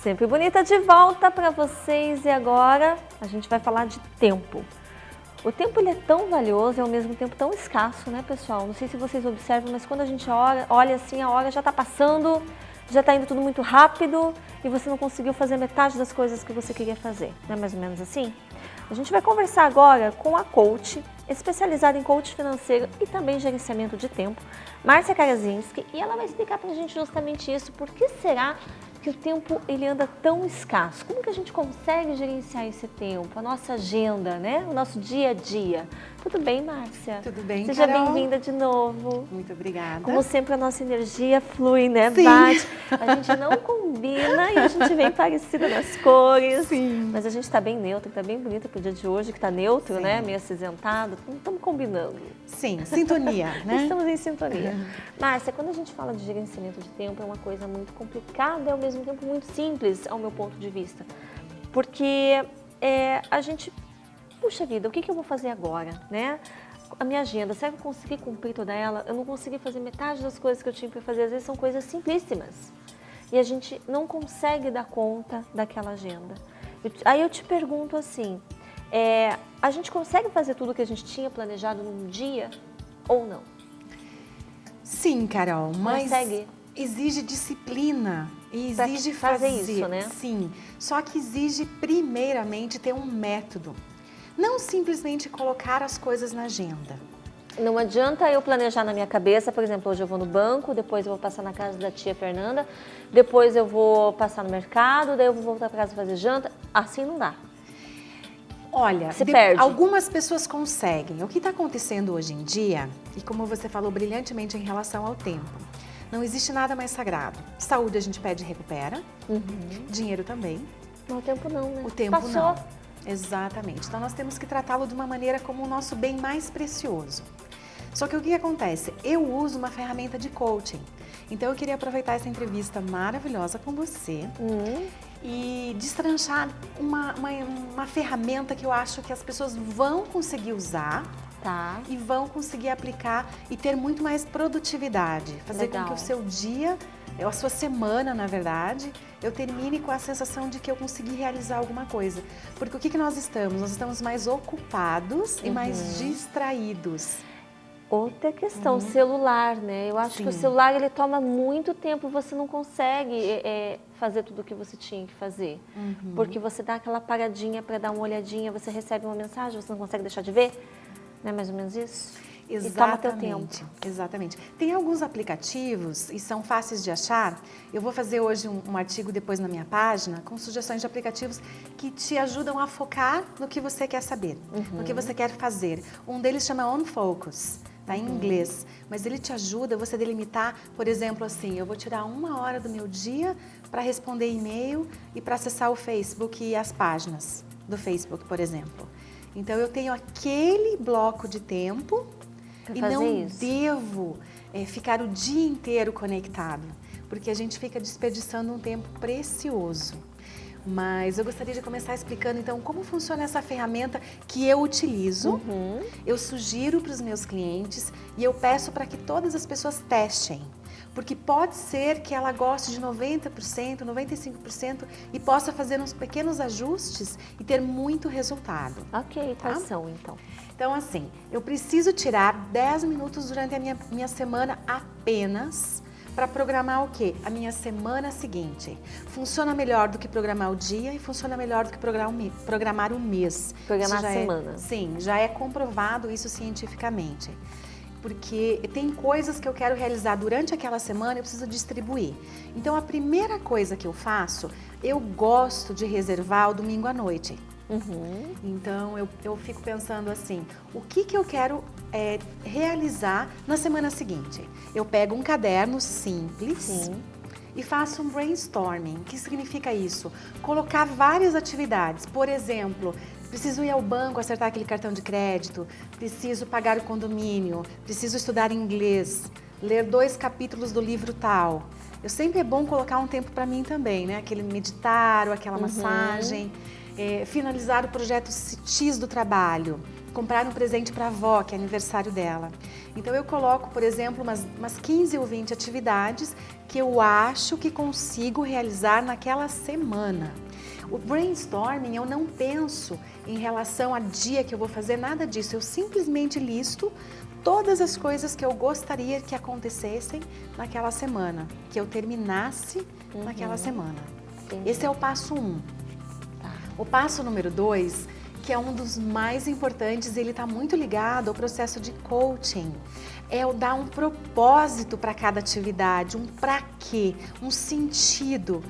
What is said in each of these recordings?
Sempre bonita de volta para vocês e agora a gente vai falar de tempo. O tempo ele é tão valioso e ao mesmo tempo tão escasso, né, pessoal? Não sei se vocês observam, mas quando a gente olha assim, a hora já está passando, já está indo tudo muito rápido e você não conseguiu fazer metade das coisas que você queria fazer. Não é mais ou menos assim? A gente vai conversar agora com a coach, especializada em coach financeiro e também gerenciamento de tempo, Márcia Karazinski, e ela vai explicar para a gente justamente isso, por que será que o tempo ele anda tão escasso? Como que a gente consegue gerenciar esse tempo, a nossa agenda, né? O nosso dia a dia? Tudo bem, Márcia? Tudo bem, Seja Carol? bem-vinda de novo. Muito obrigada. Como sempre, a nossa energia flui, né? Sim. Bate. A gente não combina e a gente vem parecida nas cores. Sim. Mas a gente está bem neutra, está bem bonita pro dia de hoje, que está neutro, Sim. né? Meio acinzentado. Não estamos combinando. Sim, sintonia, né? Estamos em sintonia. Márcia, quando a gente fala de gerenciamento de tempo, é uma coisa muito complicada e ao mesmo tempo muito simples, ao meu ponto de vista. Porque a gente, puxa vida, o que eu vou fazer agora, né? A minha agenda, será que eu consegui cumprir toda ela? Eu não consegui fazer metade das coisas que eu tinha para fazer, às vezes são coisas simplíssimas. E a gente não consegue dar conta daquela agenda. Aí eu te pergunto assim, a gente consegue fazer tudo o que a gente tinha planejado num dia ou não? Sim, Carol, mas Consegue? exige disciplina e Pra exige fazer fazer isso, né? Sim, só que exige primeiramente ter um método. Não simplesmente colocar as coisas na agenda. Não adianta eu planejar na minha cabeça, por exemplo, hoje eu vou no banco, depois eu vou passar na casa da tia Fernanda, depois eu vou passar no mercado, daí eu vou voltar para casa fazer janta. Assim não dá. Olha, Se perde. algumas pessoas conseguem. O que está acontecendo hoje em dia, e como você falou brilhantemente em relação ao tempo, não existe nada mais sagrado. Saúde a gente pede e recupera, dinheiro também. Mas o tempo não, né? O tempo Passou. não. Exatamente. Então nós temos que tratá-lo de uma maneira como o nosso bem mais precioso. Só que o que acontece? Eu uso uma ferramenta de coaching. Então eu queria aproveitar essa entrevista maravilhosa com você e destranchar uma ferramenta que eu acho que as pessoas vão conseguir usar. Tá. E vão conseguir aplicar e ter muito mais produtividade. Fazer Legal. com que o seu dia, a sua semana, na verdade, eu termine com a sensação de que eu consegui realizar alguma coisa. Porque o que nós estamos? Nós estamos mais ocupados e mais distraídos. Outra questão, celular, né? Eu acho que o celular ele toma muito tempo, você não consegue fazer tudo o que você tinha que fazer. Porque você dá aquela paradinha para dar uma olhadinha, você recebe uma mensagem, você não consegue deixar de ver. Não é mais ou menos isso? Exatamente. E toma teu tempo. Exatamente. Tem alguns aplicativos e são fáceis de achar. Eu vou fazer hoje um artigo depois na minha página com sugestões de aplicativos que te ajudam a focar no que você quer saber, no que você quer fazer. Um deles chama OnFocus. Tá em inglês, mas ele te ajuda você delimitar, por exemplo, assim, eu vou tirar 1 hora do meu dia para responder e-mail e para acessar o Facebook e as páginas do Facebook, por exemplo. Então eu tenho aquele bloco de tempo e não devo ficar o dia inteiro conectado, porque a gente fica desperdiçando um tempo precioso. Mas eu gostaria de começar explicando, então, como funciona essa ferramenta que eu utilizo, eu sugiro para os meus clientes e eu peço para que todas as pessoas testem. Porque pode ser que ela goste de 90%, 95% e possa fazer uns pequenos ajustes e ter muito resultado. Ok, quais são então? Então, assim, eu preciso tirar 10 minutos durante a minha semana apenas para programar o quê? A minha semana seguinte. Funciona melhor do que programar o dia e funciona melhor do que programar o mês. Programar a semana. Sim, já é comprovado isso cientificamente. Porque tem coisas que eu quero realizar durante aquela semana e eu preciso distribuir. Então, a primeira coisa que eu faço, eu gosto de reservar o domingo à noite. Então, eu fico pensando assim, o que eu quero realizar na semana seguinte? Eu pego um caderno simples e faço um brainstorming. O que significa isso? Colocar várias atividades. Por exemplo, preciso ir ao banco acertar aquele cartão de crédito, preciso pagar o condomínio, preciso estudar inglês, ler 2 capítulos do livro tal. Sempre é bom colocar um tempo para mim também, né? Aquele meditar ou aquela massagem. Finalizar o projeto X do trabalho. comprar um presente para a avó, que é aniversário dela. Então eu coloco, por exemplo, umas 15 ou 20 atividades que eu acho que consigo realizar naquela semana. O brainstorming, eu não penso em relação a dia que eu vou fazer, nada disso. Eu simplesmente listo todas as coisas que eu gostaria que acontecessem naquela semana, que eu terminasse naquela semana. Entendi. Esse é o passo 1. Tá. O passo número 2, que é um dos mais importantes, ele está muito ligado ao processo de coaching. É o dar um propósito para cada atividade, um para quê, um sentido.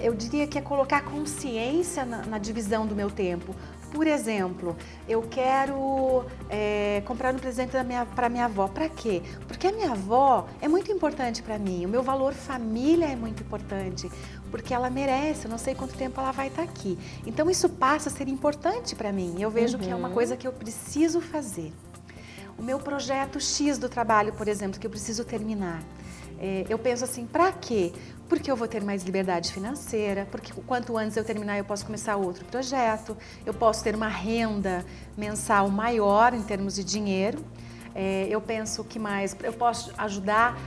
Eu diria que é colocar consciência na divisão do meu tempo. Por exemplo, eu quero comprar um presente para minha avó. Para quê? Porque a minha avó é muito importante para mim. O meu valor família é muito importante. Porque ela merece, eu não sei quanto tempo ela vai estar aqui. Então isso passa a ser importante para mim. Eu vejo que é uma coisa que eu preciso fazer. O meu projeto X do trabalho, por exemplo, que eu preciso terminar. Eu penso assim, para quê? Porque eu vou ter mais liberdade financeira, porque quanto antes eu terminar eu posso começar outro projeto, eu posso ter uma renda mensal maior em termos de dinheiro. Eu penso que mais, eu posso ajudar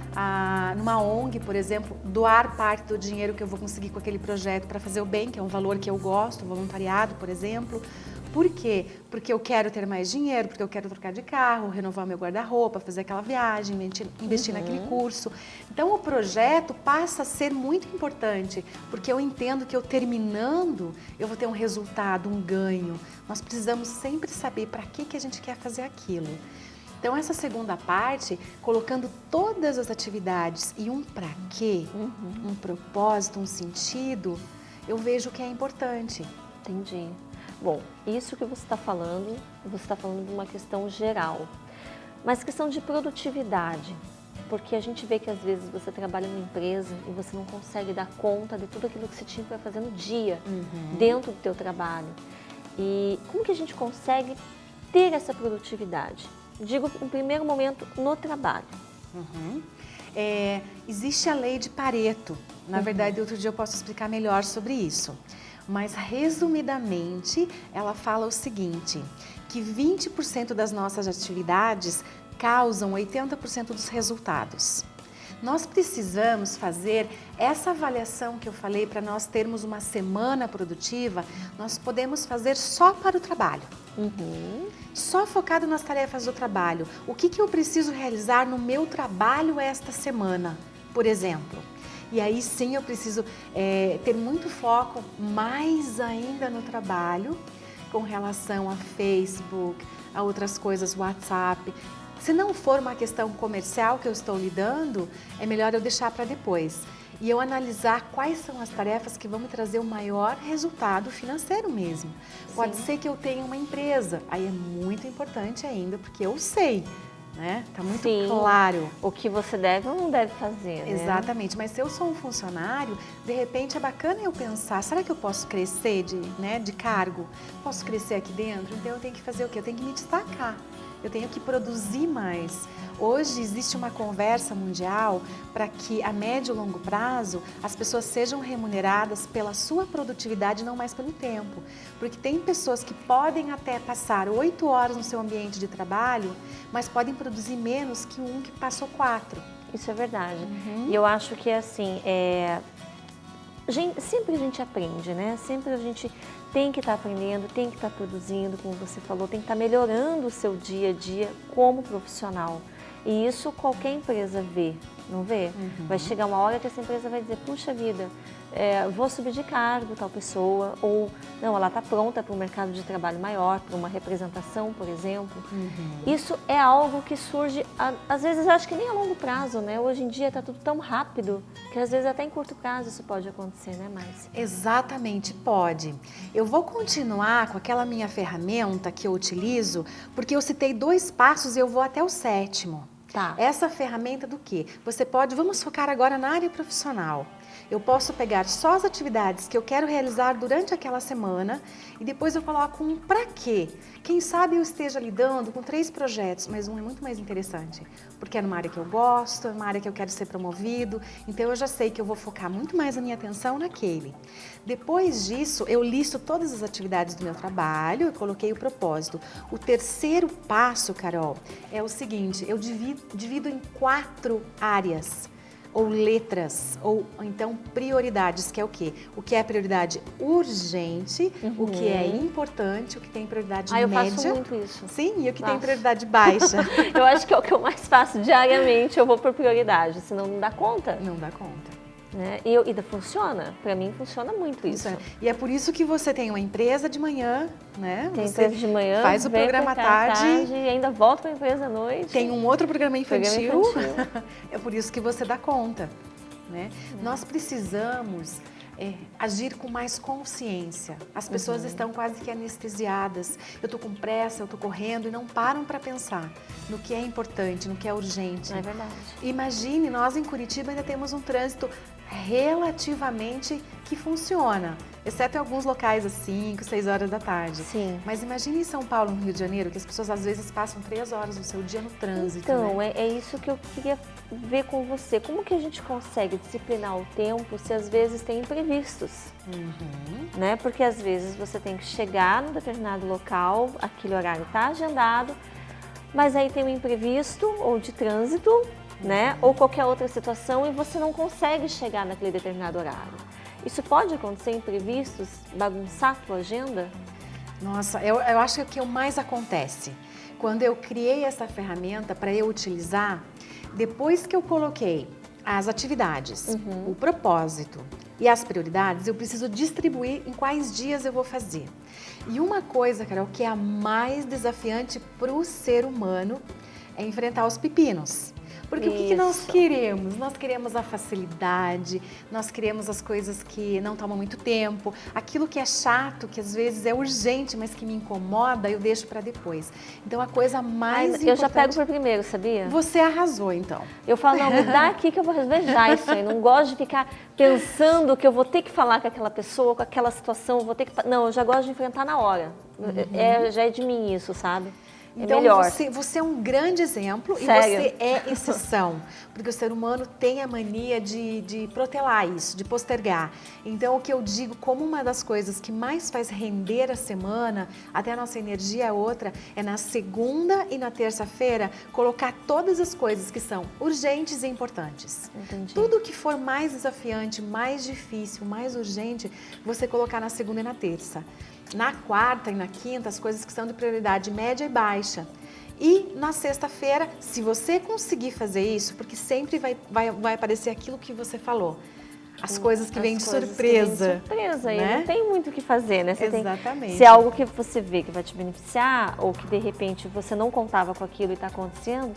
numa ONG, por exemplo, doar parte do dinheiro que eu vou conseguir com aquele projeto para fazer o bem, que é um valor que eu gosto, voluntariado, por exemplo. Por quê? Porque eu quero ter mais dinheiro, porque eu quero trocar de carro, renovar meu guarda-roupa, fazer aquela viagem, investir naquele curso. Então o projeto passa a ser muito importante, porque eu entendo que eu terminando, eu vou ter um resultado, um ganho. Nós precisamos sempre saber para que a gente quer fazer aquilo. Então essa segunda parte, colocando todas as atividades e um para quê, um propósito, um sentido, eu vejo que é importante. Entendi. Bom, isso que você está falando de uma questão geral, mas questão de produtividade, porque a gente vê que às vezes você trabalha numa empresa e você não consegue dar conta de tudo aquilo que você tinha para fazer no dia, dentro do teu trabalho. E como que a gente consegue ter essa produtividade? Digo, no primeiro momento, no trabalho. Existe a lei de Pareto. Na verdade, outro dia eu posso explicar melhor sobre isso. Mas, resumidamente, ela fala o seguinte, que 20% das nossas atividades causam 80% dos resultados. Nós precisamos fazer essa avaliação que eu falei para nós termos uma semana produtiva, nós podemos fazer só para o trabalho. Só focado nas tarefas do trabalho. O que eu preciso realizar no meu trabalho esta semana, por exemplo? E aí sim eu preciso ter muito foco mais ainda no trabalho com relação a Facebook, a outras coisas, WhatsApp. Se não for uma questão comercial que eu estou lidando, é melhor eu deixar para depois. E eu analisar quais são as tarefas que vão me trazer o maior resultado financeiro mesmo. Pode ser que eu tenha uma empresa, aí é muito importante ainda, porque eu sei. Né? Tá muito claro o que você deve ou não deve fazer, né? Exatamente, mas se eu sou um funcionário, de repente é bacana eu pensar, será que eu posso crescer de cargo? Posso crescer aqui dentro? Então eu tenho que fazer o quê? Eu tenho que me destacar, eu tenho que produzir mais. Hoje existe uma conversa mundial para que a médio e longo prazo as pessoas sejam remuneradas pela sua produtividade, não mais pelo tempo. Porque tem pessoas que podem até passar 8 horas no seu ambiente de trabalho, mas podem produzir menos que um que passou 4. Isso é verdade. E eu acho que assim, sempre a gente aprende, né? Sempre a gente tem que estar aprendendo, tem que estar produzindo, como você falou, tem que estar melhorando o seu dia a dia como profissional. E isso qualquer empresa vê, não vê? Vai chegar uma hora que essa empresa vai dizer, puxa vida, vou subir de cargo tal pessoa, ou não, ela está pronta para um mercado de trabalho maior, para uma representação, por exemplo. Isso é algo que surge, às vezes acho que nem a longo prazo, né? Hoje em dia está tudo tão rápido, que às vezes até em curto prazo isso pode acontecer, né, Márcia? Exatamente, pode. Eu vou continuar com aquela minha ferramenta que eu utilizo, porque eu citei 2 passos e eu vou até o 7º. Tá. Essa ferramenta do quê? Você pode, vamos focar agora na área profissional. Eu posso pegar só as atividades que eu quero realizar durante aquela semana e depois eu coloco um para quê. Quem sabe eu esteja lidando com 3 projetos, mas um é muito mais interessante. porque é numa área que eu gosto, é uma área que eu quero ser promovido, então eu já sei que eu vou focar muito mais a minha atenção naquele. Depois disso, eu listo todas as atividades do meu trabalho, eu coloquei o propósito. O terceiro passo, Carol, é o seguinte, eu divido em 4 áreas, ou letras, ou então prioridades, que é o quê? O que é prioridade urgente, o que é importante, o que tem prioridade média. Eu faço muito isso. Sim, e o que tem prioridade baixa. Eu acho que é o que eu mais faço diariamente, eu vou por prioridade, senão não dá conta. Não dá conta. Né? E funciona, para mim funciona muito isso. E é por isso que você tem uma empresa de manhã, né? Tem você empresa de manhã, faz o programa à tarde e ainda volta para a empresa à noite. Tem um outro programa infantil. É por isso que você dá conta, né? Nós precisamos agir com mais consciência. As pessoas estão quase que anestesiadas. Eu tô com pressa, eu tô correndo e não param para pensar no que é importante, no que é urgente. É verdade. Imagine, nós em Curitiba ainda temos um trânsito relativamente que funciona, exceto em alguns locais às 5, 6 horas da tarde. Sim. Mas imagine em São Paulo, no Rio de Janeiro, que as pessoas às vezes passam 3 horas do seu dia no trânsito. Então, né? é isso que eu queria ver com você. Como que a gente consegue disciplinar o tempo se às vezes tem imprevistos? Né? Porque às vezes você tem que chegar num determinado local, aquele horário está agendado, mas aí tem um imprevisto ou de trânsito, né? Ou qualquer outra situação e você não consegue chegar naquele determinado horário. Isso pode acontecer, imprevistos, bagunçar a tua agenda? Nossa, eu acho que é o que mais acontece. Quando eu criei essa ferramenta para eu utilizar, depois que eu coloquei as atividades, o propósito e as prioridades, eu preciso distribuir em quais dias eu vou fazer. E uma coisa, Carol, que é a mais desafiante para o ser humano é enfrentar os pepinos. Porque o que nós queremos? Nós queremos a facilidade, nós queremos as coisas que não tomam muito tempo, aquilo que é chato, que às vezes é urgente, mas que me incomoda, eu deixo para depois. Então a coisa mais importante... Eu já pego por primeiro, sabia? Você arrasou, então. Eu falo, não, me dá aqui que eu vou resolver já isso aí. Não gosto de ficar pensando que eu vou ter que falar com aquela pessoa, com aquela situação, eu vou ter que... Não, eu já gosto de enfrentar na hora. Já é de mim isso, sabe? Então, você é um grande exemplo. Sério? E você é exceção, porque o ser humano tem a mania de protelar isso, de postergar. Então, o que eu digo como uma das coisas que mais faz render a semana, até a nossa energia é outra, é na segunda e na terça-feira colocar todas as coisas que são urgentes e importantes. Entendi. Tudo que for mais desafiante, mais difícil, mais urgente, você colocar na segunda e na terça. Na quarta e na quinta, as coisas que são de prioridade média e baixa. E na sexta-feira, se você conseguir fazer isso, porque sempre vai aparecer aquilo que você falou. As coisas que vêm de surpresa. Né? Né? Não tem muito o que fazer, né? Exatamente. Se é algo que você vê que vai te beneficiar, ou que de repente você não contava com aquilo e está acontecendo,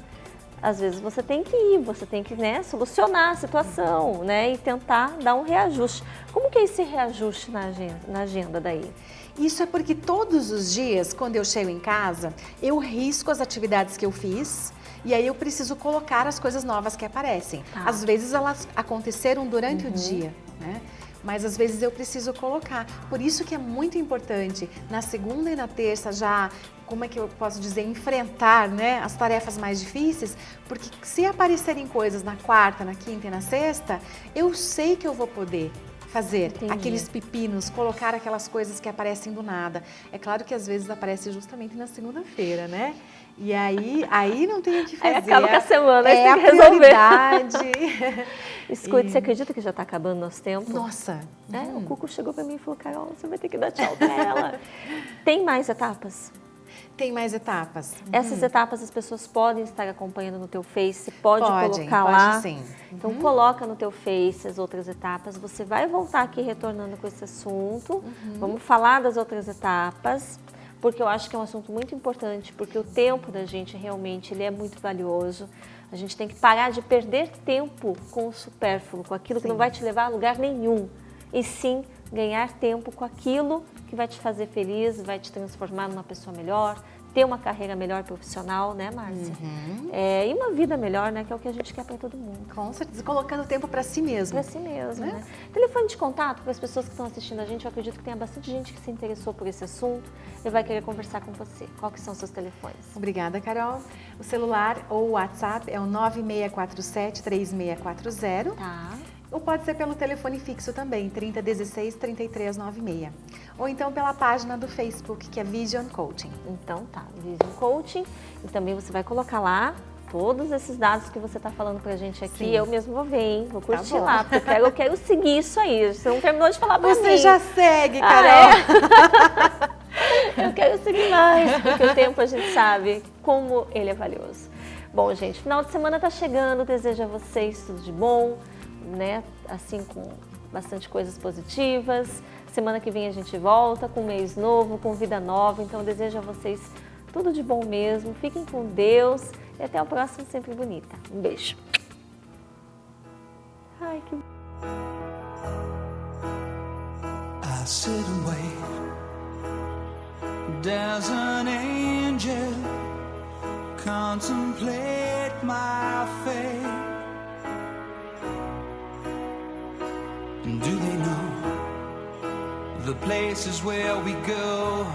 às vezes você tem que ir, você tem que, né, solucionar a situação, né, e tentar dar um reajuste. Como que é esse reajuste na agenda daí? Isso é porque todos os dias, quando eu chego em casa, eu risco as atividades que eu fiz e aí eu preciso colocar as coisas novas que aparecem. Às vezes elas aconteceram durante o dia, né? Mas às vezes eu preciso colocar. Por isso que é muito importante, na segunda e na terça já, como é que eu posso dizer, enfrentar, né, as tarefas mais difíceis, porque se aparecerem coisas na quarta, na quinta e na sexta, eu sei que eu vou poder fazer aqueles pepinos, colocar aquelas coisas que aparecem do nada. É claro que às vezes aparece justamente na segunda-feira, né? E aí não tem o que fazer. Aí acaba com a semana, é tem que resolver. Escute, você acredita que já está acabando nosso tempo? Nossa! O Cuco chegou para mim e falou, Carol, você vai ter que dar tchau para ela. Tem mais etapas? Tem mais etapas. Essas etapas as pessoas podem estar acompanhando no teu Face, pode colocar lá. Pode sim. Então coloca no teu Face as outras etapas. Você vai voltar aqui retornando com esse assunto. Vamos falar das outras etapas, porque eu acho que é um assunto muito importante, porque o tempo da gente realmente ele é muito valioso. A gente tem que parar de perder tempo com o supérfluo, com aquilo que não vai te levar a lugar nenhum. E sim ganhar tempo com aquilo que vai te fazer feliz, vai te transformar numa pessoa melhor, ter uma carreira melhor profissional, né, Márcia? E uma vida melhor, né, que é o que a gente quer para todo mundo. Com certeza, colocando tempo para si mesmo. Para si mesmo, né? Telefone de contato para as pessoas que estão assistindo a gente, eu acredito que tenha bastante gente que se interessou por esse assunto e vai querer conversar com você. Qual que são os seus telefones? Obrigada, Carol. O celular ou o WhatsApp é o 9647-3640. Tá. Ou pode ser pelo telefone fixo também, 3016-3396. Ou então pela página do Facebook, que é Vision Coaching. Então tá, Vision Coaching. E também você vai colocar lá todos esses dados que você está falando pra gente aqui. Sim. Eu mesmo vou ver, hein? Vou curtir Tá bom. lá, porque eu quero seguir isso aí. Você não terminou de falar pra mim. Você já segue, Carol. Eu quero seguir mais, porque o tempo a gente sabe como ele é valioso. Bom, gente, final de semana tá chegando. Desejo a vocês tudo de bom, né? Assim, com bastante coisas positivas. Semana que vem a gente volta com um mês novo, com vida nova. Então, eu desejo a vocês tudo de bom mesmo. Fiquem com Deus e até o próximo Sempre Bonita. Um beijo. Ai, que... I sit and wait. There's an angel contemplate my fate. And do they know the places where we go?